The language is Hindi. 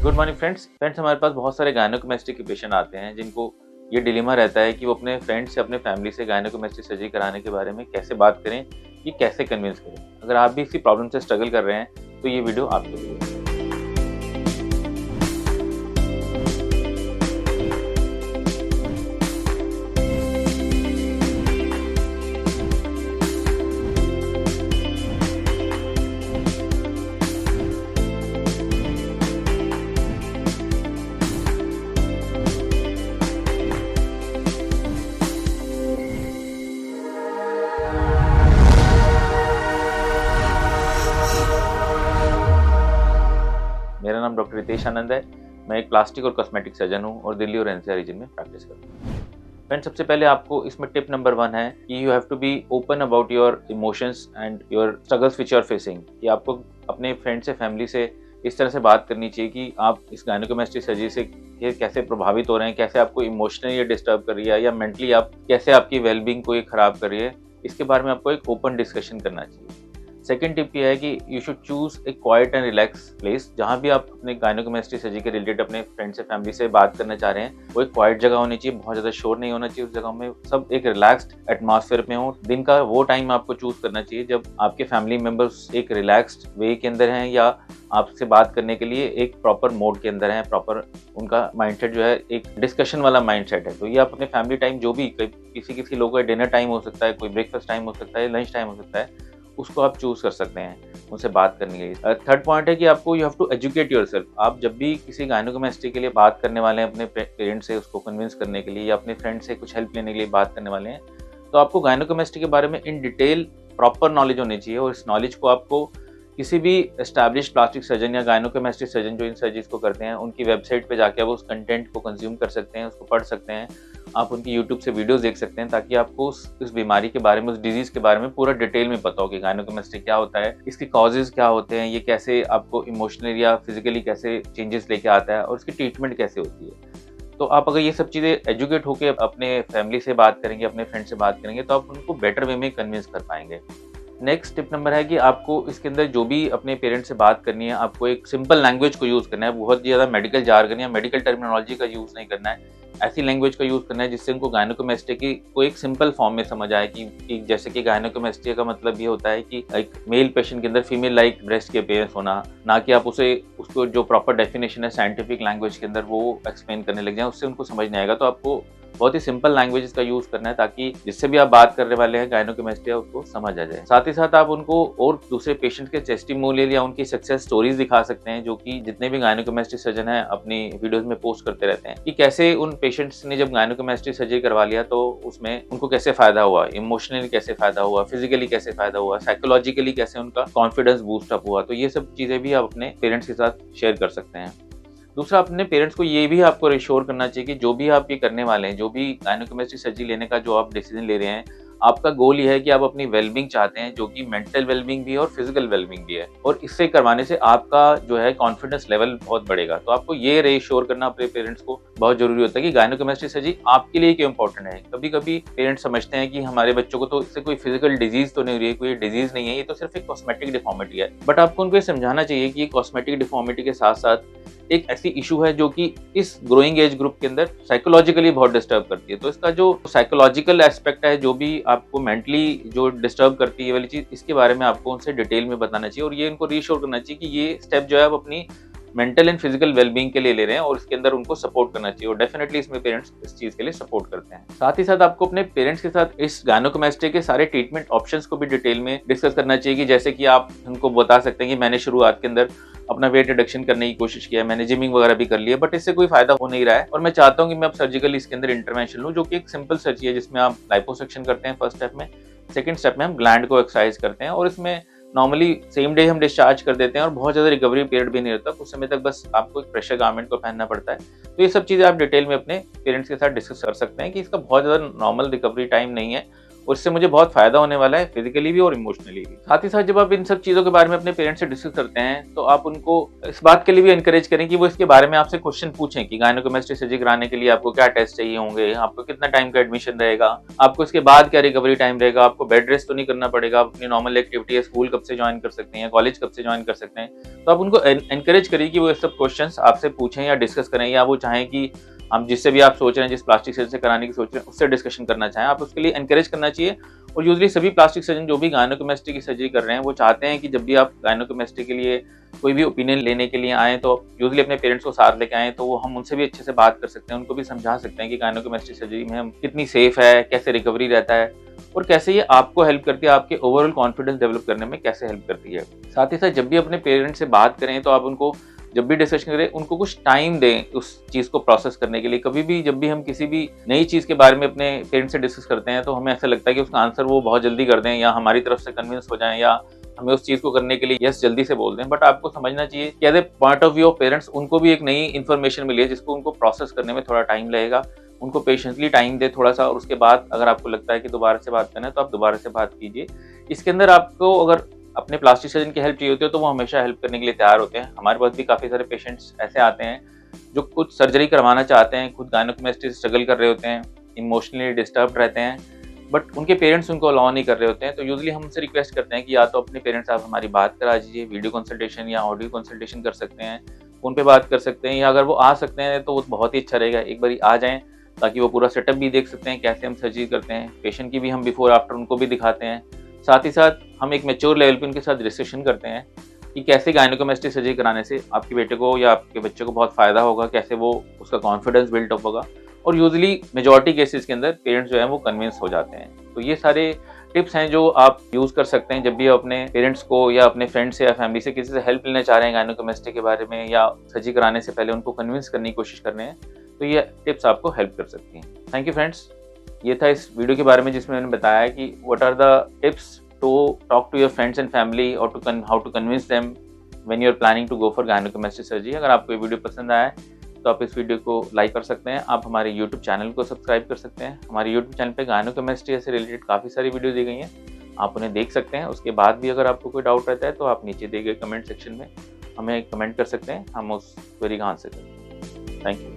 गुड मॉर्निंग फ्रेंड्स हमारे पास बहुत सारे गायनेकोमेस्टिक के पेशेंट आते हैं जिनको ये डिलेमा रहता है कि वो अपने फ्रेंड्स से अपने फैमिली से गायनेकोमेस्टिक सर्जरी कराने के बारे में कैसे बात करें, ये कैसे कन्विंस करें। अगर आप भी इसी प्रॉब्लम से स्ट्रगल कर रहे हैं तो ये वीडियो आपके लिए है। मेरा नाम डॉक्टर रितेश आनंद है। मैं एक प्लास्टिक और कॉस्मेटिक सर्जन हूँ और दिल्ली और एनसीआर रीजन में प्रैक्टिस करता हूँ। फ्रेंड्स, सबसे पहले आपको इसमें टिप नंबर 1 है कि you have to be open about your emotions and your struggles which you are facing. कि आपको अपने फ्रेंड से, फैमिली से इस तरह से बात करनी चाहिए कि आप इस गायनेकोमेस्टिक सर्जरी से कैसे प्रभावित हो रहे हैं, कैसे आपको इमोशनली ये डिस्टर्ब कर रही है या मेंटली आप कैसे आपकी वेलबींग को ये खराब कर रही है। इसके बारे में आपको एक ओपन डिस्कशन करना चाहिए। सेकेंड टिप ये है कि you should choose a quiet and relax place. जहाँ भी आप अपने गायनेकोमेस्टिक सर्जरी के रिलेटेड अपने फ्रेंड से, फैमिली से बात करना चाह रहे हैं, वो एक क्वाइट जगह होनी चाहिए, बहुत ज़्यादा शोर नहीं होना चाहिए। उस जगह में सब एक रिलैक्स्ड एटमॉस्फेयर में हो। दिन का वो टाइम आपको चूज करना चाहिए जब आपके फैमिली मेम्बर्स एक रिलैक्स्ड वे के अंदर हैं या आपसे बात करने के लिए एक प्रॉपर मोड के अंदर हैं, प्रॉपर उनका माइंडसेट जो है एक डिस्कशन वाला माइंडसेट है। तो ये आप अपने फैमिली टाइम जो भी किसी लोगों का डिनर टाइम हो सकता है, कोई ब्रेकफास्ट टाइम हो सकता है, लंच टाइम हो सकता है, उसको आप चूज कर सकते हैं उनसे बात करने के लिए। थर्ड पॉइंट है कि आपको you have to educate yourself. आप जब भी किसी गायनेकोमेस्टिक के लिए बात करने वाले हैं अपने पेरेंट्स से, उसको कन्विंस करने के लिए या अपने फ्रेंड से कुछ हेल्प लेने के लिए बात करने वाले हैं, तो आपको गायनेकोमेस्टिक के बारे में इन डिटेल प्रॉपर नॉलेज होनी चाहिए। और इस नॉलेज को आपको किसी भी एस्टैब्लिश प्लास्टिक सर्जन या गायनेकोमेस्टिक सर्जन जो इन सर्जरीज को करते हैं, उनकी वेबसाइट पे जाके आप उस कंटेंट को कंज्यूम कर सकते हैं, उसको पढ़ सकते हैं। आप उनकी यूट्यूब से वीडियोस देख सकते हैं ताकि आपको उस बीमारी के बारे में, उस डिजीज के बारे में पूरा डिटेल में पता हो कि गायनेकोमेस्टिक क्या होता है, इसके कॉजेज क्या होते हैं, ये कैसे आपको इमोशनली या फिजिकली कैसे चेंजेस लेके आता है और इसकी ट्रीटमेंट कैसे होती है। तो आप अगर ये सब चीज़ें एजुकेट होकर अपने फैमिली से बात करेंगे, अपने फ्रेंड से बात करेंगे, तो आप उनको बेटर वे में कन्विंस कर पाएंगे। नेक्स्ट टिप नंबर है कि आपको इसके अंदर जो भी अपने पेरेंट्स से बात करनी है, आपको एक सिंपल लैंग्वेज को यूज़ करना है। बहुत ज़्यादा मेडिकल जार्गन या मेडिकल टर्मिनोलॉजी का यूज़ नहीं करना है। ऐसी लैंग्वेज का यूज़ करना है जिससे उनको गायनेकोमेस्टिया को एक सिंपल फॉर्म में समझ आए कि जैसे कि गायनेकोमेस्टिया का मतलब ये होता है कि एक मेल पेशेंट के अंदर फीमेल लाइक ब्रेस्ट के अपीयरेंस होना, ना कि आप उसको जो प्रॉपर डेफिनेशन है साइंटिफिक लैंग्वेज के अंदर वो एक्सप्लेन करने लग जाए, उससे उनको समझ नहीं आएगा। तो आपको बहुत ही सिंपल लैंग्वेज का यूज करना है ताकि जिससे भी आप बात करने वाले हैं गायनेकोमेस्टिया उसको समझ आ जाए। साथ ही साथ आप उनको और दूसरे पेशेंट के टेस्टिमोनियल या उनकी सक्सेस स्टोरीज दिखा सकते हैं, जो कि जितने भी गायनेकोमेस्टिक सर्जन हैं अपनी वीडियोस में पोस्ट करते रहते हैं कि कैसे उन पेशेंट्स ने जब गायनेकोमेस्टिक सर्जरी करवा लिया तो उसमें उनको कैसे फायदा हुआ, इमोशनली कैसे फायदा हुआ, फिजिकली कैसे फायदा हुआ, साइकोलॉजिकली कैसे उनका कॉन्फिडेंस बूस्ट अप हुआ। तो ये सब चीजें भी आप अपने पेरेंट्स के साथ शेयर कर सकते हैं। दूसरा, अपने पेरेंट्स को ये भी आपको रिश्योर करना चाहिए कि जो भी आप ये करने वाले हैं, जो भी गायनेकोमेस्टिक सर्जरी लेने का जो आप डिसीजन ले रहे हैं, आपका गोल ये है कि आप अपनी वेलबींग चाहते हैं, जो कि मेंटल वेलबींग भी है और फिजिकल वेलबींग भी है। और इससे करवाने से आपका जो है कॉन्फिडेंस लेवल बहुत बढ़ेगा। तो आपको ये रिश्योर करना अपने पेरेंट्स को बहुत जरूरी होता है कि गायनेकोमेस्टिक सर्जरी आपके लिए क्यों इंपॉर्टेंट है। कभी कभी पेरेंट्स समझते हैं कि हमारे बच्चों को तो इससे कोई फिजिकल डिजीज तो नहीं हो रही है, कोई डिजीज नहीं है, ये तो सिर्फ एक कॉस्मेटिक डिफॉर्मिटी है। बट आपको उनको ये समझाना चाहिए कि कॉस्मेटिक डिफॉर्मिटी के साथ साथ एक ऐसी इशू है जो कि इस ग्रोइंग एज ग्रुप के अंदर साइकोलॉजिकली बहुत डिस्टर्ब करती है। तो इसका जो साइकोलॉजिकल एस्पेक्ट है, जो भी आपको मेंटली जो डिस्टर्ब करती है ये वाली चीज, इसके बारे में आपको उनसे डिटेल में बताना चाहिए और ये उनको रीश्योर करना चाहिए कि ये स्टेप जो है आप अपनी मेंटल एंड फिजिकल वेलबींग के लिए ले रहे हैं और इसके अंदर उनको सपोर्ट करना चाहिए। और डेफिनेटली इसमें पेरेंट्स इस चीज के लिए सपोर्ट करते हैं। साथ ही साथ आपको अपने पेरेंट्स के साथ इस गायनेकोमेस्टिया के सारे ट्रीटमेंट ऑप्शंस को भी डिटेल में डिस्कस करना चाहिए कि जैसे कि आप उनको बता सकते हैं कि मैंने शुरुआत के अंदर अपना वेट रिडक्शन करने की कोशिश किया, मैंने जिमिंग वगैरह भी कर लिया, बट इससे कोई फायदा हो नहीं रहा है और मैं चाहता हूं कि मैं अब सर्जिकली इसके अंदर इंटरवेंशन लूं, जो कि एक सिंपल सर्जरी है जिसमें आप लाइपोसक्शन करते हैं फर्स्ट स्टेप में। सेकंड स्टेप में हम ग्लैंड को एक्सरसाइज करते हैं और इसमें नॉर्मली सेम डे हम डिस्चार्ज कर देते हैं और बहुत ज़्यादा रिकवरी पीरियड भी नहीं रहता। कुछ समय तक बस आपको एक प्रेशर गारमेंट को पहनना पड़ता है। तो ये सब चीज़ें आप डिटेल में अपने पेरेंट्स के साथ डिस्कस कर सकते हैं कि इसका बहुत ज़्यादा नॉर्मल रिकवरी टाइम नहीं है और इससे मुझे बहुत फायदा होने वाला है, फिजिकली भी और इमोशनली भी। साथ ही साथ जब आप इन सब चीज़ों के बारे में अपने पेरेंट्स से डिस्कस करते हैं तो आप उनको इस बात के लिए भी एनकरेज करें कि वो इसके बारे में आपसे क्वेश्चन पूछें कि गायनेकोमेस्ट्री सर्जरी कराने के लिए आपको क्या टेस्ट चाहिए होंगे, आपको कितना टाइम का एडमिशन रहेगा, आपको इसके बाद क्या रिकवरी टाइम रहेगा, आपको बेड रेस्ट तो नहीं करना पड़ेगा, आप अपनी नॉर्मल एक्टिविटी है स्कूल कब से ज्वाइन कर सकते हैं, कॉलेज कब से ज्वाइन कर सकते हैं। तो आप उनको एनकरेज करिए कि वो ये सब क्वेश्चन आपसे पूछें या डिस्कस करें, या वो चाहें कि हम जिससे भी आप सोच रहे हैं, जिस प्लास्टिक सर्जरी से कराने की सोच रहे हैं, उससे डिस्कशन करना चाहें, आप उसके लिए एनकरेज करना चाहिए। और यूजली सभी प्लास्टिक सर्जन जो भी गायनेकोमेस्ट्री की सर्जरी कर रहे हैं वो चाहते हैं कि जब भी आप गायनेकोमेस्ट्री के लिए कोई भी ओपिनियन लेने के लिए आएँ तो यूजली अपने पेरेंट्स को साथ लेके आएँ, तो वो हम उनसे भी अच्छे से बात कर सकते हैं, उनको भी समझा सकते हैं कि गायनेकोमेस्ट्री सर्जरी में हम कितनी सेफ है, कैसे रिकवरी रहता है और कैसे ये आपको हेल्प करती है, आपके ओवरऑल कॉन्फिडेंस डेवलप करने में कैसे हेल्प करती है। साथ ही साथ जब भी अपने पेरेंट्स से बात करें तो आप उनको जब भी डिस्कशन करें उनको कुछ टाइम दें उस चीज़ को प्रोसेस करने के लिए। कभी भी जब भी हम किसी भी नई चीज़ के बारे में अपने पेरेंट्स से डिस्कस करते हैं तो हमें ऐसा लगता है कि उसका आंसर वो बहुत जल्दी कर दें या हमारी तरफ से कन्विंस हो जाएं या हमें उस चीज़ को करने के लिए यस जल्दी से बोल दें। बट आपको समझना चाहिए कि as a point of view of parents उनको भी एक नई इन्फॉर्मेशन मिली है जिसको उनको प्रोसेस करने में थोड़ा टाइम लगेगा। उनको पेशेंटली टाइम दे थोड़ा सा, और उसके बाद अगर आपको लगता है कि दोबारा से बात करना है तो आप दोबारा से बात कीजिए। इसके अंदर आपको अगर अपने प्लास्टिक सर्जन की हेल्प चाहिए होती है तो वो हमेशा हेल्प करने के लिए तैयार होते हैं। हमारे पास भी काफ़ी सारे पेशेंट्स ऐसे आते हैं जो खुद सर्जरी करवाना चाहते हैं, खुद गायनेकोमेस्ट्री से स्ट्रगल कर रहे होते हैं, इमोशनली डिस्टर्ब रहते हैं, बट उनके पेरेंट्स उनको अलाउ नहीं कर रहे होते हैं। तो यूजली हम उनसे रिक्वेस्ट करते हैं कि या तो अपने पेरेंट्स आप हमारी बात करा दीजिए, वीडियो कंसल्टेशन या ऑडियो कंसल्टेशन कर सकते हैं, फ़ोन पे बात कर सकते हैं, या अगर वो आ सकते हैं तो वो बहुत ही अच्छा रहेगा, एक बारी आ जाएँ ताकि वो पूरा सेटअप भी देख सकते हैं कैसे हम सर्जरी करते हैं, पेशेंट की भी हम बिफोर आफ्टर उनको भी दिखाते हैं। साथ ही साथ हम एक मैच्योर लेवल पे उनके साथ डिस्कशन करते हैं कि कैसे गायनेकोमेस्ट्री सर्जरी कराने से आपके बेटे को या आपके बच्चे को बहुत फ़ायदा होगा, कैसे वो उसका कॉन्फिडेंस बिल्ड अप होगा। और यूजली मेजॉरिटी केसेस के अंदर पेरेंट्स जो है वो कन्विंस हो जाते हैं। तो ये सारे टिप्स हैं जो आप यूज़ कर सकते हैं जब भी अपने पेरेंट्स को या अपने फ्रेंड्स से या फैमिली से किसी से हेल्प लेना चाह रहे हैं गायनेकोमेस्ट्री के बारे में, या सर्जरी कराने से पहले उनको कन्विंस करने की कोशिश कर रहे हैं, तो ये टिप्स आपको हेल्प कर सकती हैं। थैंक यू फ्रेंड्स, ये था इस वीडियो के बारे में जिसमें मैंने बताया कि what are the tips to talk to your friends and family or how to convince them when you're planning to go for gynecomastia surgery। अगर आपको ये वीडियो पसंद आया है तो आप इस वीडियो को लाइक कर सकते हैं, आप हमारे YouTube चैनल को सब्सक्राइब कर सकते हैं। हमारे YouTube चैनल पे गायनेकोमेस्ट्री से रिलेटेड काफ़ी सारी वीडियो दी गई हैं, आप उन्हें देख सकते हैं। उसके बाद भी अगर आपको कोई डाउट रहता है तो आप नीचे दिए गए कमेंट सेक्शन में हमें कमेंट कर सकते हैं, हम उस क्वेरी का आंसर करेंगे। Thank you.